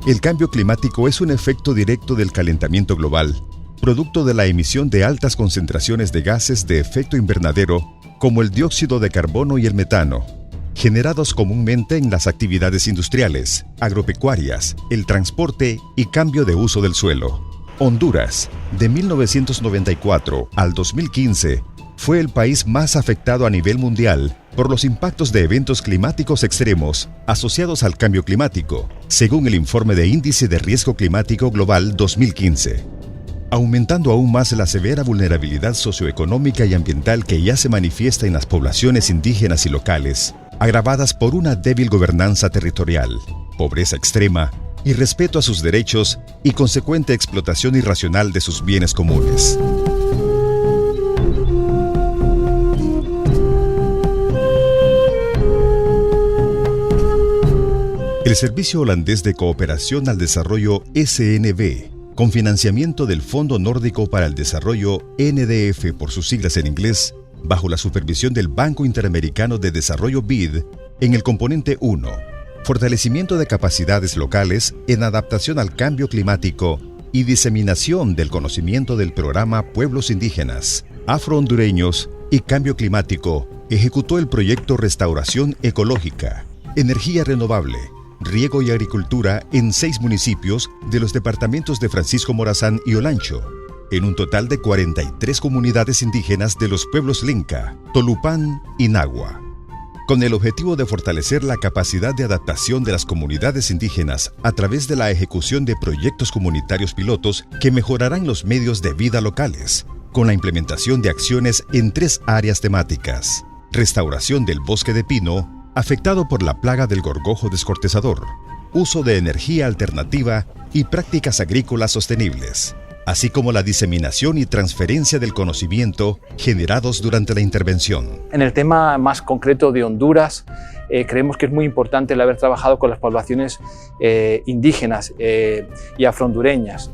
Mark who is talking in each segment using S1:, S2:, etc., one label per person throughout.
S1: El cambio climático es un efecto directo del calentamiento global, producto de la emisión de altas concentraciones de gases de efecto invernadero, como el dióxido de carbono y el metano, generados comúnmente en las actividades industriales, agropecuarias, el transporte y cambio de uso del suelo. Honduras, de 1994 al 2015, fue el país más afectado a nivel mundial por los impactos de eventos climáticos extremos asociados al cambio climático, según el informe de Índice de Riesgo Climático Global 2015, aumentando aún más la severa vulnerabilidad socioeconómica y ambiental que ya se manifiesta en las poblaciones indígenas y locales, agravadas por una débil gobernanza territorial, pobreza extrema, irrespeto a sus derechos y consecuente explotación irracional de sus bienes comunes. El Servicio Holandés de Cooperación al Desarrollo SNV, con financiamiento del Fondo Nórdico para el Desarrollo NDF por sus siglas en inglés, bajo la supervisión del Banco Interamericano de Desarrollo BID, en el componente 1, fortalecimiento de capacidades locales en adaptación al cambio climático y diseminación del conocimiento del programa Pueblos Indígenas, Afro-Hondureños y Cambio Climático, ejecutó el proyecto Restauración Ecológica, Energía Renovable, Riego y Agricultura en 6 municipios de los departamentos de Francisco Morazán y Olancho, en un total de 43 comunidades indígenas de los pueblos Lenca, Tolupán y Nahua, con el objetivo de fortalecer la capacidad de adaptación de las comunidades indígenas a través de la ejecución de proyectos comunitarios pilotos que mejorarán los medios de vida locales, con la implementación de acciones en 3 áreas temáticas: restauración del bosque de pino, afectado por la plaga del gorgojo descortezador, uso de energía alternativa y prácticas agrícolas sostenibles, así como la diseminación y transferencia del conocimiento generados durante la intervención.
S2: En el tema más concreto de Honduras, creemos que es muy importante el haber trabajado con las poblaciones indígenas y afrohondureñas,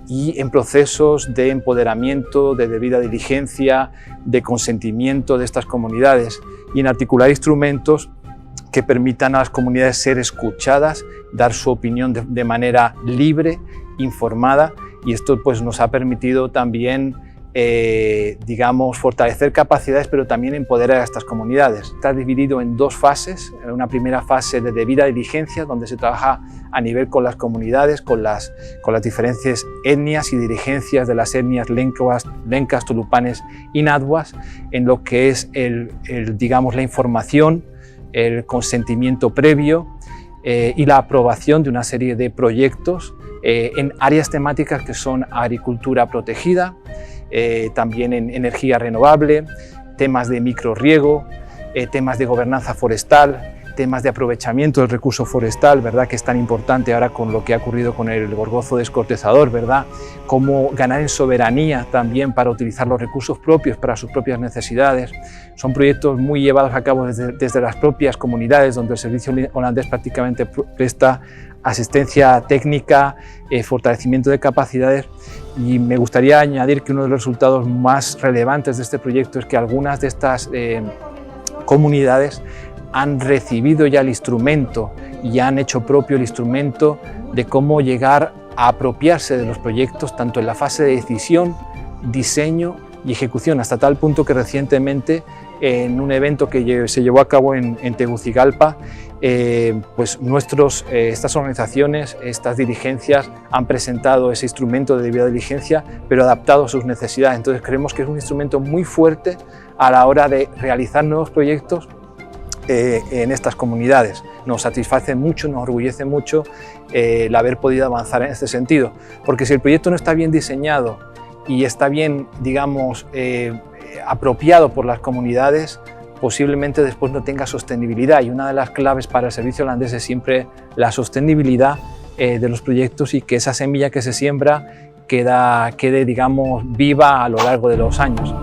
S2: y en procesos de empoderamiento, de debida diligencia, de consentimiento de estas comunidades, y en articular instrumentos que permitan a las comunidades ser escuchadas, dar su opinión de manera libre, informada, y esto pues nos ha permitido también fortalecer capacidades, pero también empoderar a estas comunidades. Está dividido en 2 fases. Una primera fase de debida diligencia, donde se trabaja a nivel con las comunidades, con las diferentes etnias y dirigencias de las etnias lencas, tolupanes y nahuas, en lo que es la información, el consentimiento previo y la aprobación de una serie de proyectos en áreas temáticas que son agricultura protegida, también en energía renovable, temas de microrriego, temas de gobernanza forestal, temas de aprovechamiento del recurso forestal, ¿verdad?, que es tan importante ahora con lo que ha ocurrido con el gorgojo descortezador, ¿verdad?, cómo ganar en soberanía también para utilizar los recursos propios para sus propias necesidades. Son proyectos muy llevados a cabo desde las propias comunidades, donde el Servicio Holandés prácticamente presta asistencia técnica, fortalecimiento de capacidades, y me gustaría añadir que uno de los resultados más relevantes de este proyecto es que algunas de estas comunidades han recibido ya el instrumento y han hecho propio el instrumento de cómo llegar a apropiarse de los proyectos tanto en la fase de decisión, diseño y ejecución, hasta tal punto que recientemente en un evento que se llevó a cabo en Tegucigalpa, estas organizaciones, estas dirigencias han presentado ese instrumento de debida diligencia, pero adaptado a sus necesidades. Entonces creemos que es un instrumento muy fuerte a la hora de realizar nuevos proyectos en estas comunidades. Nos satisface mucho, nos orgullece mucho el haber podido avanzar en este sentido, porque si el proyecto no está bien diseñado y está bien, apropiado por las comunidades, posiblemente después no tenga sostenibilidad, y una de las claves para el Servicio Holandés es siempre la sostenibilidad de los proyectos, y que esa semilla que se siembra quede viva a lo largo de los años.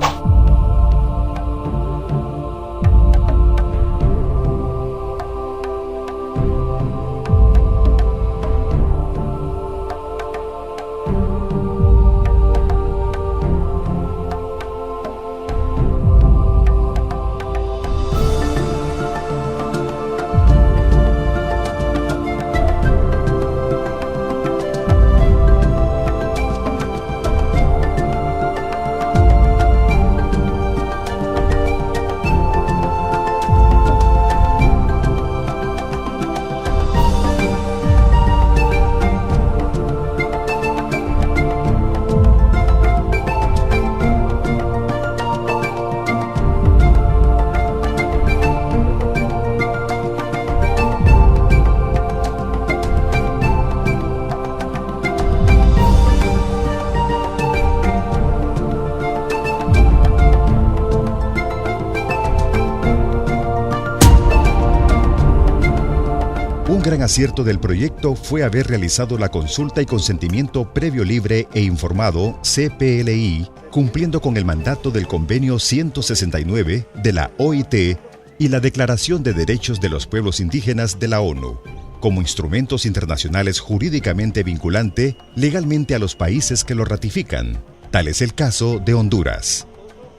S1: Un gran acierto del proyecto fue haber realizado la consulta y consentimiento previo libre e informado CPLI, cumpliendo con el mandato del Convenio 169 de la OIT y la Declaración de Derechos de los Pueblos Indígenas de la ONU, como instrumentos internacionales jurídicamente vinculante legalmente a los países que lo ratifican. Tal es el caso de Honduras,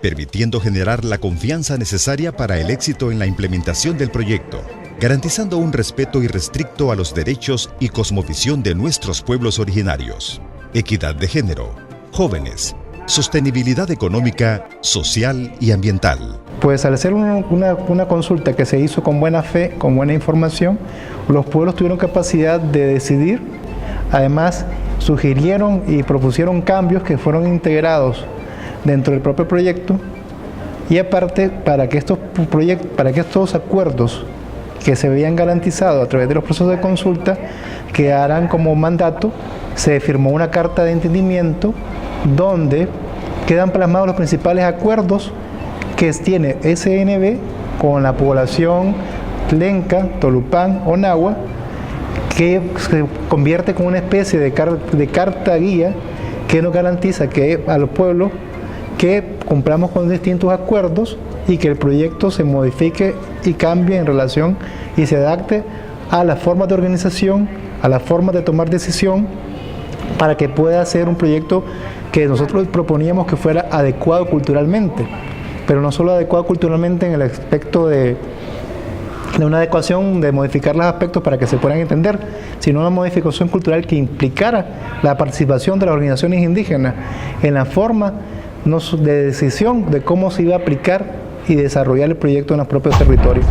S1: permitiendo generar la confianza necesaria para el éxito en la implementación del proyecto, garantizando un respeto irrestricto a los derechos y cosmovisión de nuestros pueblos originarios, equidad de género, jóvenes, sostenibilidad económica, social y ambiental.
S3: Pues al hacer una consulta que se hizo con buena fe, con buena información, los pueblos tuvieron capacidad de decidir. Además, sugirieron y propusieron cambios que fueron integrados dentro del propio proyecto, y aparte para que estos acuerdos que se veían garantizados a través de los procesos de consulta quedaran como mandato, se firmó una carta de entendimiento donde quedan plasmados los principales acuerdos que tiene SNV con la población Lenca, Tolupán o Nahua, que se convierte como una especie de carta guía que nos garantiza que a los pueblos que cumplamos con distintos acuerdos y que el proyecto se modifique y cambie en relación y se adapte a las formas de organización, a las formas de tomar decisión, para que pueda ser un proyecto que nosotros proponíamos que fuera adecuado culturalmente, pero no solo adecuado culturalmente en el aspecto de una adecuación, de modificar los aspectos para que se puedan entender, sino una modificación cultural que implicara la participación de las organizaciones indígenas en la forma de decisión de cómo se iba a aplicar y desarrollar el proyecto en los propios territorios.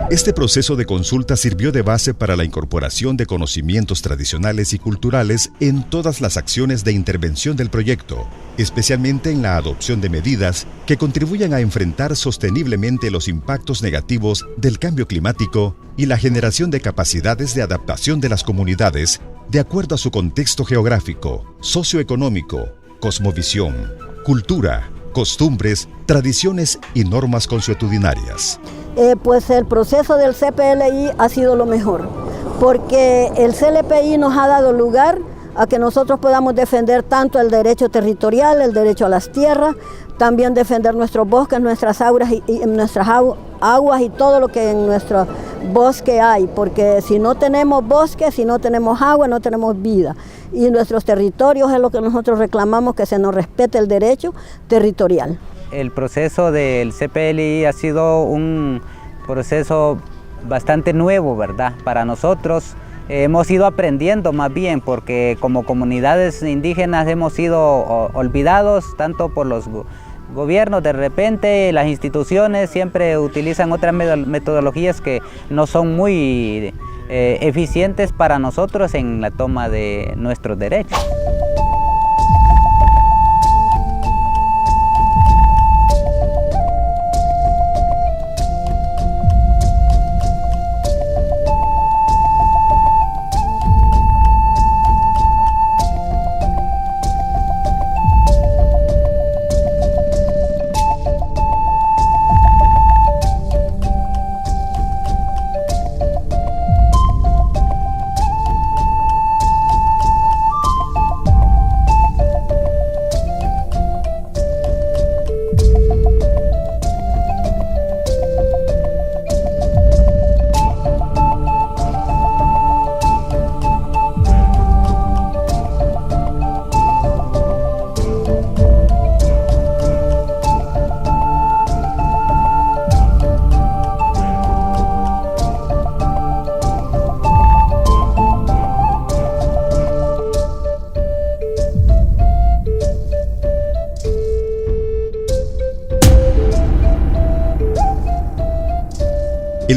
S1: Este proceso de consulta sirvió de base para la incorporación de conocimientos tradicionales y culturales en todas las acciones de intervención del proyecto, especialmente en la adopción de medidas que contribuyan a enfrentar sosteniblemente los impactos negativos del cambio climático y la generación de capacidades de adaptación de las comunidades de acuerdo a su contexto geográfico, socioeconómico, cosmovisión, cultura, costumbres, tradiciones y normas consuetudinarias.
S4: Pues el proceso del CPLI ha sido lo mejor, porque el CLPI nos ha dado lugar a que nosotros podamos defender tanto el derecho territorial, el derecho a las tierras, también defender nuestros bosques, nuestras aguas y todo lo que en nuestro bosque hay, porque si no tenemos bosque, si no tenemos agua, no tenemos vida. Y nuestros territorios es lo que nosotros reclamamos, que se nos respete el derecho territorial.
S5: El proceso del CPLI ha sido un proceso bastante nuevo, ¿verdad? Para nosotros hemos ido aprendiendo más bien, porque como comunidades indígenas hemos sido olvidados tanto por los gobiernos. De repente las instituciones siempre utilizan otras metodologías que no son muy eficientes para nosotros en la toma de nuestros derechos.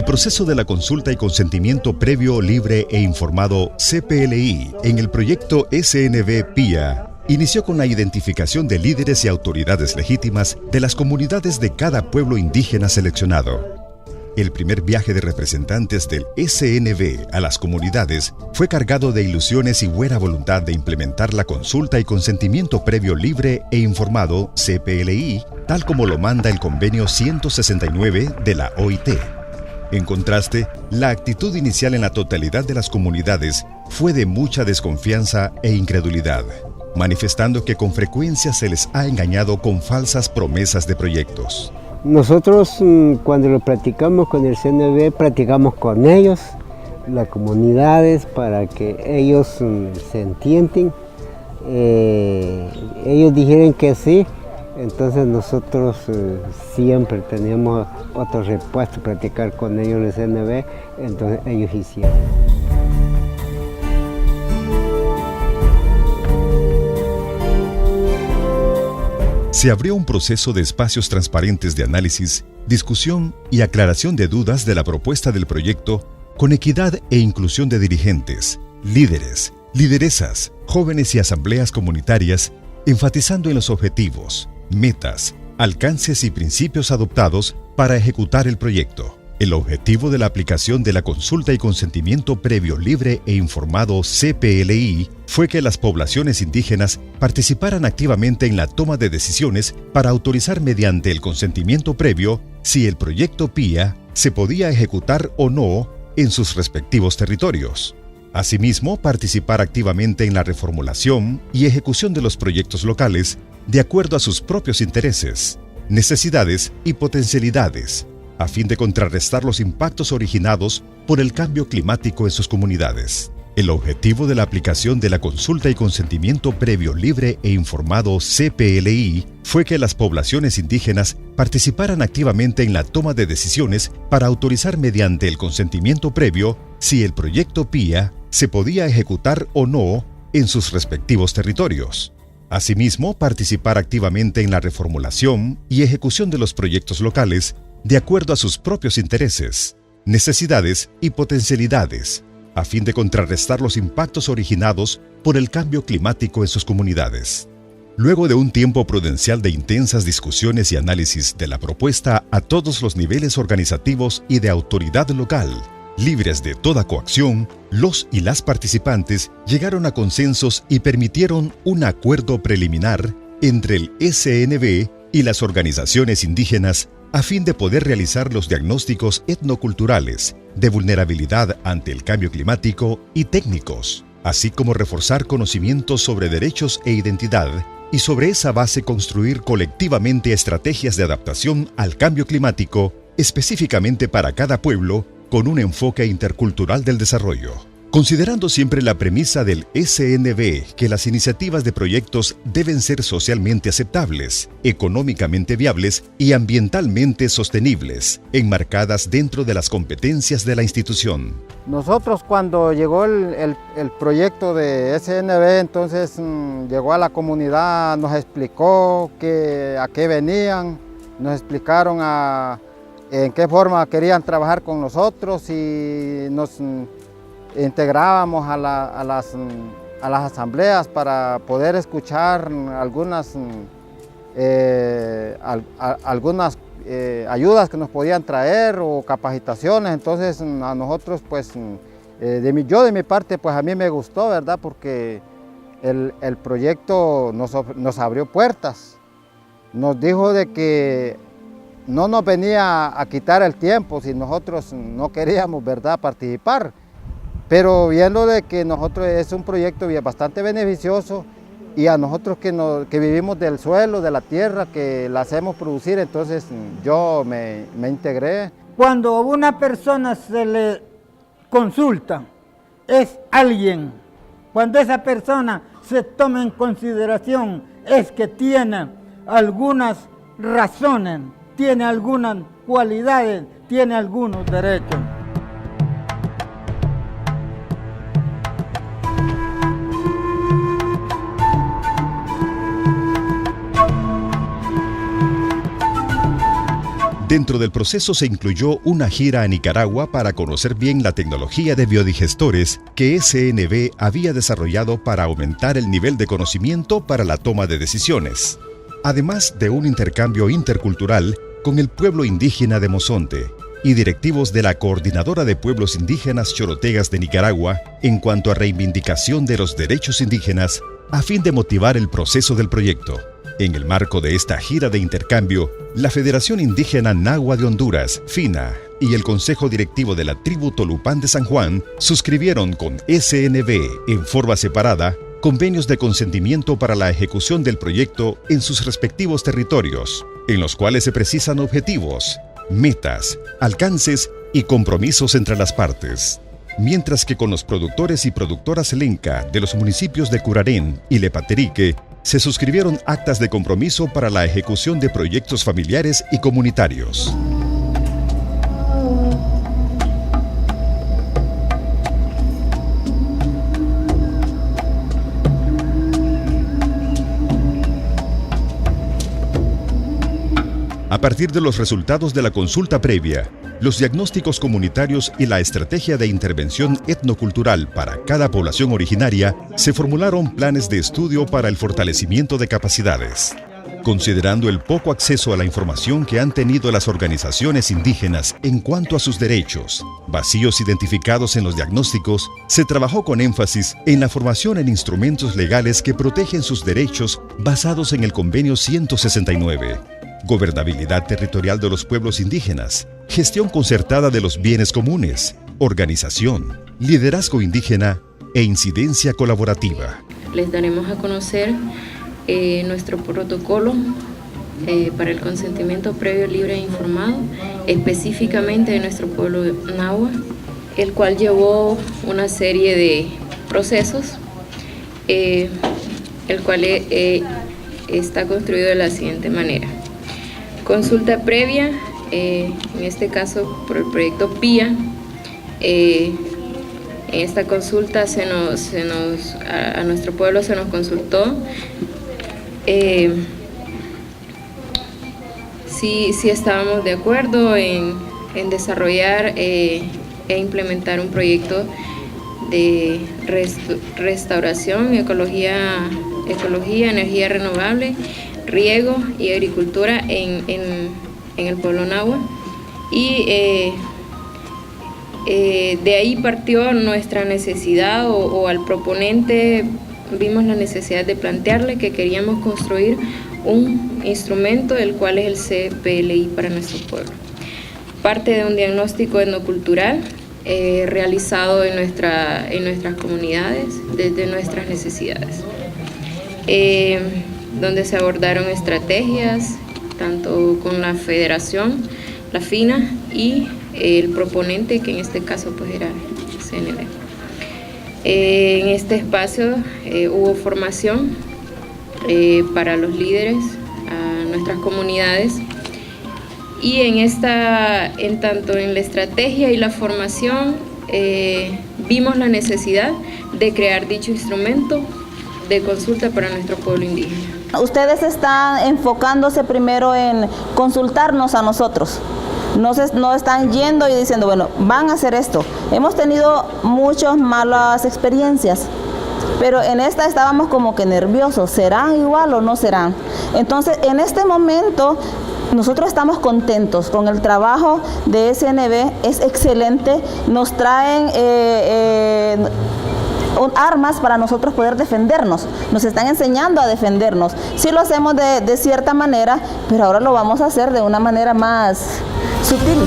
S1: proceso de la consulta y consentimiento previo, libre e informado CPLI en el proyecto SNV-PIA inició con la identificación de líderes y autoridades legítimas de las comunidades de cada pueblo indígena seleccionado. El primer viaje de representantes del SNV a las comunidades fue cargado de ilusiones y buena voluntad de implementar la consulta y consentimiento previo, libre e informado CPLI, tal como lo manda el convenio 169 de la OIT. En contraste, la actitud inicial en la totalidad de las comunidades fue de mucha desconfianza e incredulidad, manifestando que con frecuencia se les ha engañado con falsas promesas de proyectos.
S6: Nosotros cuando lo platicamos con el CNV, platicamos con ellos, las comunidades, para que ellos se entiendan. Ellos dijeron que sí, entonces nosotros siempre teníamos otra respuesta, platicar con ellos en el CNV, entonces ellos hicieron.
S1: Se abrió un proceso de espacios transparentes de análisis, discusión y aclaración de dudas de la propuesta del proyecto con equidad e inclusión de dirigentes, líderes, lideresas, jóvenes y asambleas comunitarias, enfatizando en los objetivos, metas, alcances y principios adoptados para ejecutar el proyecto. El objetivo de la aplicación de la consulta y consentimiento previo, libre e informado CPLI fue que las poblaciones indígenas participaran activamente en la toma de decisiones para autorizar mediante el consentimiento previo si el proyecto PIA se podía ejecutar o no en sus respectivos territorios. Asimismo, participar activamente en la reformulación y ejecución de los proyectos locales de acuerdo a sus propios intereses, necesidades y potencialidades, a fin de contrarrestar los impactos originados por el cambio climático en sus comunidades. El objetivo de la aplicación de la consulta y consentimiento previo, libre e informado CPLI fue que las poblaciones indígenas participaran activamente en la toma de decisiones para autorizar mediante el consentimiento previo si el proyecto PIA se podía ejecutar o no en sus respectivos territorios. Asimismo, participar activamente en la reformulación y ejecución de los proyectos locales de acuerdo a sus propios intereses, necesidades y potencialidades, a fin de contrarrestar los impactos originados por el cambio climático en sus comunidades. Luego de un tiempo prudencial de intensas discusiones y análisis de la propuesta a todos los niveles organizativos y de autoridad local, libres de toda coacción, los y las participantes llegaron a consensos y permitieron un acuerdo preliminar entre el SNV y las organizaciones indígenas a fin de poder realizar los diagnósticos etnoculturales de vulnerabilidad ante el cambio climático y técnicos, así como reforzar conocimientos sobre derechos e identidad y sobre esa base construir colectivamente estrategias de adaptación al cambio climático específicamente para cada pueblo con un enfoque intercultural del desarrollo. Considerando siempre la premisa del SNV que las iniciativas de proyectos deben ser socialmente aceptables, económicamente viables y ambientalmente sostenibles, enmarcadas dentro de las competencias de la institución.
S7: Nosotros cuando llegó el proyecto de SNV, entonces llegó a la comunidad, nos explicó a qué venían, nos explicaron en qué forma querían trabajar con nosotros y nos integrábamos a las asambleas para poder escuchar algunas ayudas que nos podían traer o capacitaciones. Entonces a nosotros pues de mi parte pues a mí me gustó, ¿verdad? Porque el proyecto nos abrió puertas, nos dijo de que no nos venía a quitar el tiempo si nosotros no queríamos, ¿verdad?, participar. Pero viendo de que nosotros es un proyecto bastante beneficioso y a nosotros que vivimos del suelo, de la tierra, que la hacemos producir, entonces yo me integré.
S8: Cuando a una persona se le consulta, es alguien. Cuando esa persona se toma en consideración, es que tiene algunas razones, tiene algunas cualidades, tiene algunos derechos.
S1: Dentro del proceso se incluyó una gira a Nicaragua para conocer bien la tecnología de biodigestores que SNV había desarrollado para aumentar el nivel de conocimiento para la toma de decisiones, además de un intercambio intercultural con el pueblo indígena de Mozonte y directivos de la Coordinadora de Pueblos Indígenas Chorotegas de Nicaragua en cuanto a reivindicación de los derechos indígenas a fin de motivar el proceso del proyecto. En el marco de esta gira de intercambio, la Federación Indígena Nahua de Honduras, FINA, y el Consejo Directivo de la Tribu Tolupán de San Juan suscribieron con SNV en forma separada convenios de consentimiento para la ejecución del proyecto en sus respectivos territorios, en los cuales se precisan objetivos, metas, alcances y compromisos entre las partes. Mientras que con los productores y productoras Lenca de los municipios de Curarén y Lepaterique se suscribieron actas de compromiso para la ejecución de proyectos familiares y comunitarios. A partir de los resultados de la consulta previa, los diagnósticos comunitarios y la estrategia de intervención etnocultural para cada población originaria, se formularon planes de estudio para el fortalecimiento de capacidades. Considerando el poco acceso a la información que han tenido las organizaciones indígenas en cuanto a sus derechos, vacíos identificados en los diagnósticos, se trabajó con énfasis en la formación en instrumentos legales que protegen sus derechos basados en el Convenio 169. Gobernabilidad territorial de los pueblos indígenas, gestión concertada de los bienes comunes, organización, liderazgo indígena e incidencia colaborativa.
S9: Les daremos a conocer nuestro protocolo para el consentimiento previo, libre e informado, específicamente de nuestro pueblo Nahua, el cual llevó una serie de procesos, el cual está construido de la siguiente manera. Consulta previa, en este caso por el proyecto PIA. En esta consulta a nuestro pueblo se nos consultó si estábamos de acuerdo en desarrollar e implementar un proyecto de restauración, ecología, energía renovable, riego y agricultura en el pueblo Nahua. Y de ahí partió nuestra necesidad, o al proponente vimos la necesidad de plantearle que queríamos construir un instrumento, el cual es el CPLI para nuestro pueblo. Parte de un diagnóstico etnocultural realizado en nuestras comunidades desde nuestras necesidades, donde se abordaron estrategias tanto con la federación, la FINA, y el proponente, que en este caso pues era CNV. En este espacio hubo formación para los líderes, a nuestras comunidades, y tanto en la estrategia y la formación vimos la necesidad de crear dicho instrumento de consulta para nuestro pueblo indígena.
S10: Ustedes están enfocándose primero en consultarnos a nosotros. No están yendo y diciendo, bueno, van a hacer esto. Hemos tenido muchas malas experiencias, pero en esta estábamos como que nerviosos. ¿Serán igual o no serán? Entonces, en este momento, nosotros estamos contentos con el trabajo de SNV, es excelente. Nos traen armas para nosotros poder defendernos, nos están enseñando a defendernos. Sí lo hacemos de cierta manera, pero ahora lo vamos a hacer de una manera más sutil.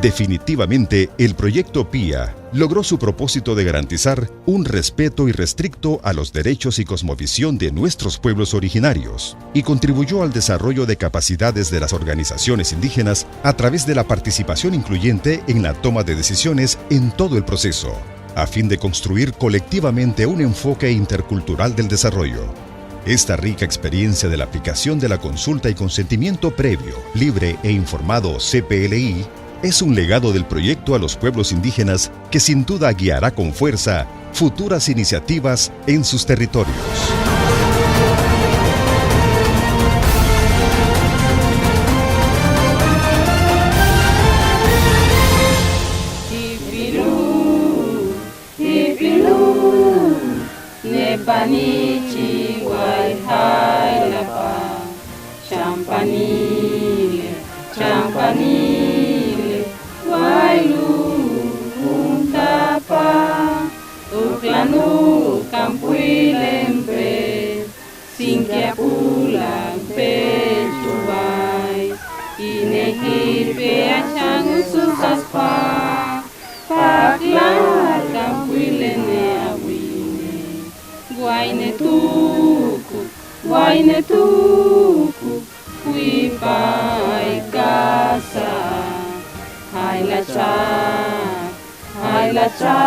S1: Definitivamente, el proyecto PIA logró su propósito de garantizar un respeto irrestricto a los derechos y cosmovisión de nuestros pueblos originarios y contribuyó al desarrollo de capacidades de las organizaciones indígenas a través de la participación incluyente en la toma de decisiones en todo el proceso, a fin de construir colectivamente un enfoque intercultural del desarrollo. Esta rica experiencia de la aplicación de la consulta y consentimiento previo, libre e informado CPLI es un legado del proyecto a los pueblos indígenas que sin duda guiará con fuerza futuras iniciativas en sus territorios.
S11: Nepanichi Guayhailapa, Champanile, Champanile, Guaylu, Untapa, Uclanu, Campuilempe, Sinquiapula, Pechuay, Inequipe, Achangu, Susaspa, Pacla, Campuilene, Guainetuku, Huipa y casa, Hai la cha,